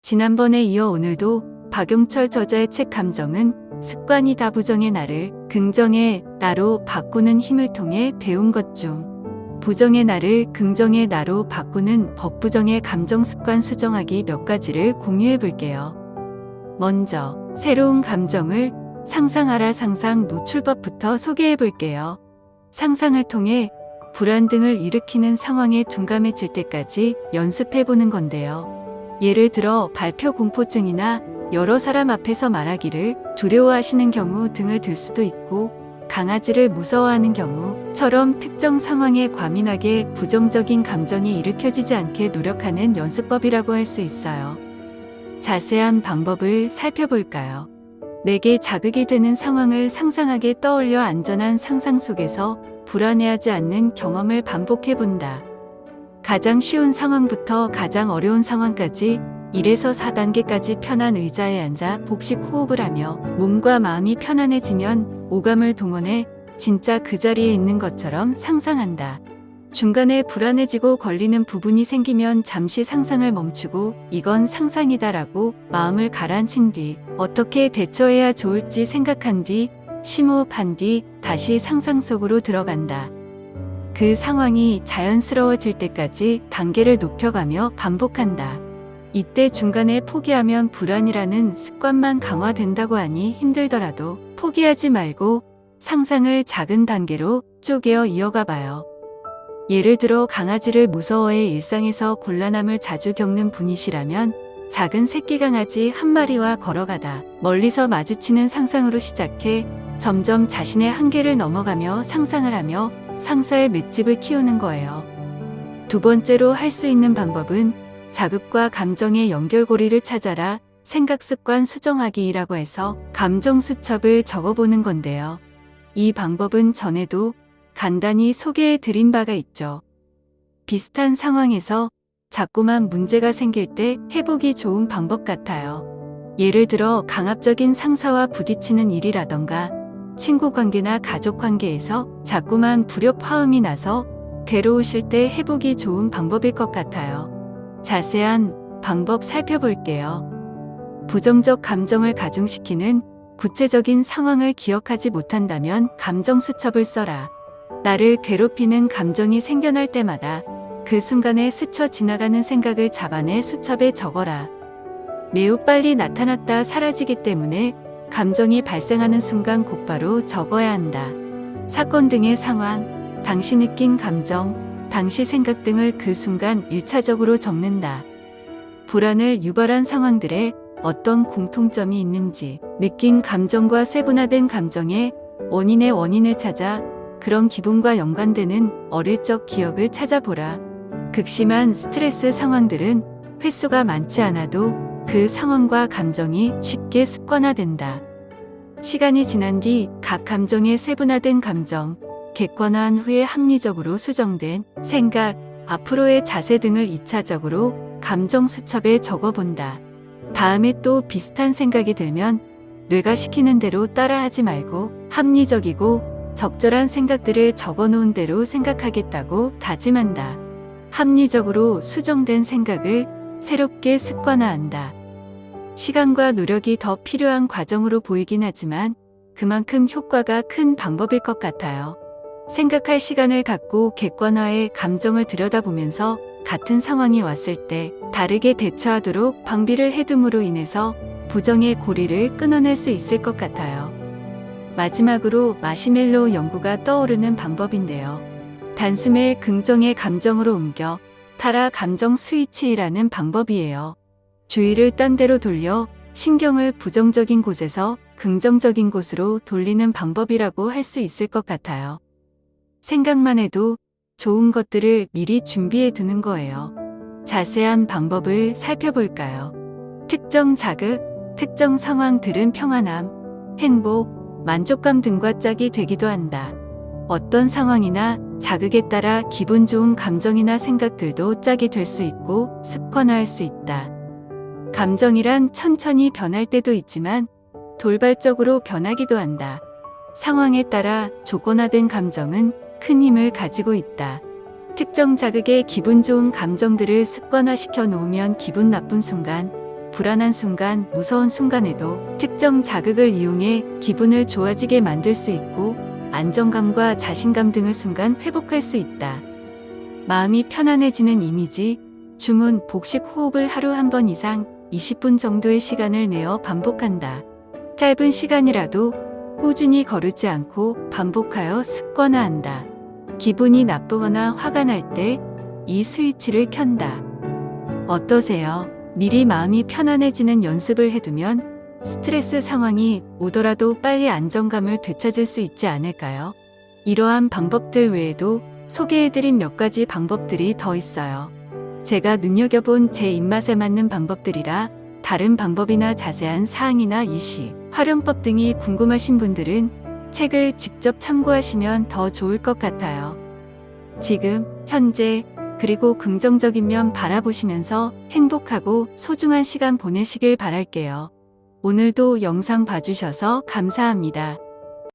지난번에 이어 오늘도 박용철 저자의 책 감정은 습관이다 부정의 나를 긍정의 나로 바꾸는 힘을 통해 배운 것 중 부정의 나를 긍정의 나로 바꾸는 법부정의 감정 습관 수정하기 몇 가지를 공유해 볼게요. 먼저 새로운 감정을 상상하라 상상 노출법부터 소개해 볼게요. 상상을 통해 불안 등을 일으키는 상황에 둔감해질 때까지 연습해 보는 건데요. 예를 들어 발표 공포증이나 여러 사람 앞에서 말하기를 두려워하시는 경우 등을 들 수도 있고 강아지를 무서워하는 경우처럼 특정 상황에 과민하게 부정적인 감정이 일으켜지지 않게 노력하는 연습법이라고 할 수 있어요. 자세한 방법을 살펴볼까요? 내게 자극이 되는 상황을 상상하게 떠올려 안전한 상상 속에서 불안해하지 않는 경험을 반복해 본다. 가장 쉬운 상황부터 가장 어려운 상황까지 1에서 4단계까지 편한 의자에 앉아 복식 호흡을 하며 몸과 마음이 편안해지면 오감을 동원해 진짜 그 자리에 있는 것처럼 상상한다. 중간에 불안해지고 걸리는 부분이 생기면 잠시 상상을 멈추고 이건 상상이다라고 마음을 가라앉힌 뒤 어떻게 대처해야 좋을지 생각한 뒤 심호흡한 뒤 다시 상상 속으로 들어간다. 그 상황이 자연스러워질 때까지 단계를 높여가며 반복한다. 이때 중간에 포기하면 불안이라는 습관만 강화된다고 하니 힘들더라도 포기하지 말고 상상을 작은 단계로 쪼개어 이어가 봐요. 예를 들어 강아지를 무서워해 일상에서 곤란함을 자주 겪는 분이시라면 작은 새끼 강아지 한 마리와 걸어가다 멀리서 마주치는 상상으로 시작해 점점 자신의 한계를 넘어가며 상상을 하며 상사의 맷집을 키우는 거예요. 두 번째로 할 수 있는 방법은 자극과 감정의 연결고리를 찾아라 생각 습관 수정하기라고 해서 감정 수첩을 적어보는 건데요. 이 방법은 전에도 간단히 소개해 드린 바가 있죠. 비슷한 상황에서 자꾸만 문제가 생길 때 해보기 좋은 방법 같아요. 예를 들어 강압적인 상사와 부딪히는 일이라던가 친구 관계나 가족 관계에서 자꾸만 불협화음이 나서 괴로우실 때 해보기 좋은 방법일 것 같아요. 자세한 방법 살펴볼게요. 부정적 감정을 가중시키는 구체적인 상황을 기억하지 못한다면 감정 수첩을 써라. 나를 괴롭히는 감정이 생겨날 때마다 그 순간에 스쳐 지나가는 생각을 잡아내 수첩에 적어라. 매우 빨리 나타났다 사라지기 때문에 감정이 발생하는 순간 곧바로 적어야 한다. 사건 등의 상황, 당시 느낀 감정, 당시 생각 등을 그 순간 1차적으로 적는다. 불안을 유발한 상황들에 어떤 공통점이 있는지, 느낀 감정과 세분화된 감정의 원인의 원인을 찾아 그런 기분과 연관되는 어릴 적 기억을 찾아보라. 극심한 스트레스 상황들은 횟수가 많지 않아도 그 상황과 감정이 쉽게 습관화된다. 시간이 지난 뒤 각 감정의 세분화된 감정, 객관화한 후에 합리적으로 수정된 생각, 앞으로의 자세 등을 2차적으로 감정 수첩에 적어본다. 다음에 또 비슷한 생각이 들면 뇌가 시키는 대로 따라하지 말고 합리적이고 적절한 생각들을 적어놓은 대로 생각하겠다고 다짐한다. 합리적으로 수정된 생각을 새롭게 습관화한다. 시간과 노력이 더 필요한 과정으로 보이긴 하지만 그만큼 효과가 큰 방법일 것 같아요. 생각할 시간을 갖고 객관화의 감정을 들여다보면서 같은 상황이 왔을 때 다르게 대처하도록 방비를 해둠으로 인해서 부정의 고리를 끊어낼 수 있을 것 같아요. 마지막으로 마시멜로우 연구가 떠오르는 방법인데요. 단숨에 긍정의 감정으로 옮겨 타라 감정 스위치라는 방법이에요. 주의를 딴 데로 돌려 신경을 부정적인 곳에서 긍정적인 곳으로 돌리는 방법이라고 할 수 있을 것 같아요. 생각만 해도 좋은 것들을 미리 준비해 두는 거예요. 자세한 방법을 살펴볼까요? 특정 자극, 특정 상황들은 평안함, 행복, 만족감 등과 짝이 되기도 한다. 어떤 상황이나 자극에 따라 기분 좋은 감정이나 생각들도 짝이 될 수 있고 습관화할 수 있다. 감정이란 천천히 변할 때도 있지만 돌발적으로 변하기도 한다. 상황에 따라 조건화된 감정은 큰 힘을 가지고 있다. 특정 자극에 기분 좋은 감정들을 습관화시켜 놓으면 기분 나쁜 순간 불안한 순간, 무서운 순간에도 특정 자극을 이용해 기분을 좋아지게 만들 수 있고 안정감과 자신감 등을 순간 회복할 수 있다. 마음이 편안해지는 이미지, 주문, 복식 호흡을 하루 한 번 이상 20분 정도의 시간을 내어 반복한다. 짧은 시간이라도 꾸준히 거르지 않고 반복하여 습관화한다. 기분이 나쁘거나 화가 날 때 이 스위치를 켠다. 어떠세요? 미리 마음이 편안해지는 연습을 해두면 스트레스 상황이 오더라도 빨리 안정감을 되찾을 수 있지 않을까요? 이러한 방법들 외에도 소개해드린 몇 가지 방법들이 더 있어요. 제가 눈여겨본 제 입맛에 맞는 방법들이라 다른 방법이나 자세한 사항이나 예시, 활용법 등이 궁금하신 분들은 책을 직접 참고하시면 더 좋을 것 같아요. 지금, 현재, 그리고 긍정적인 면 바라보시면서 행복하고 소중한 시간 보내시길 바랄게요. 오늘도 영상 봐주셔서 감사합니다.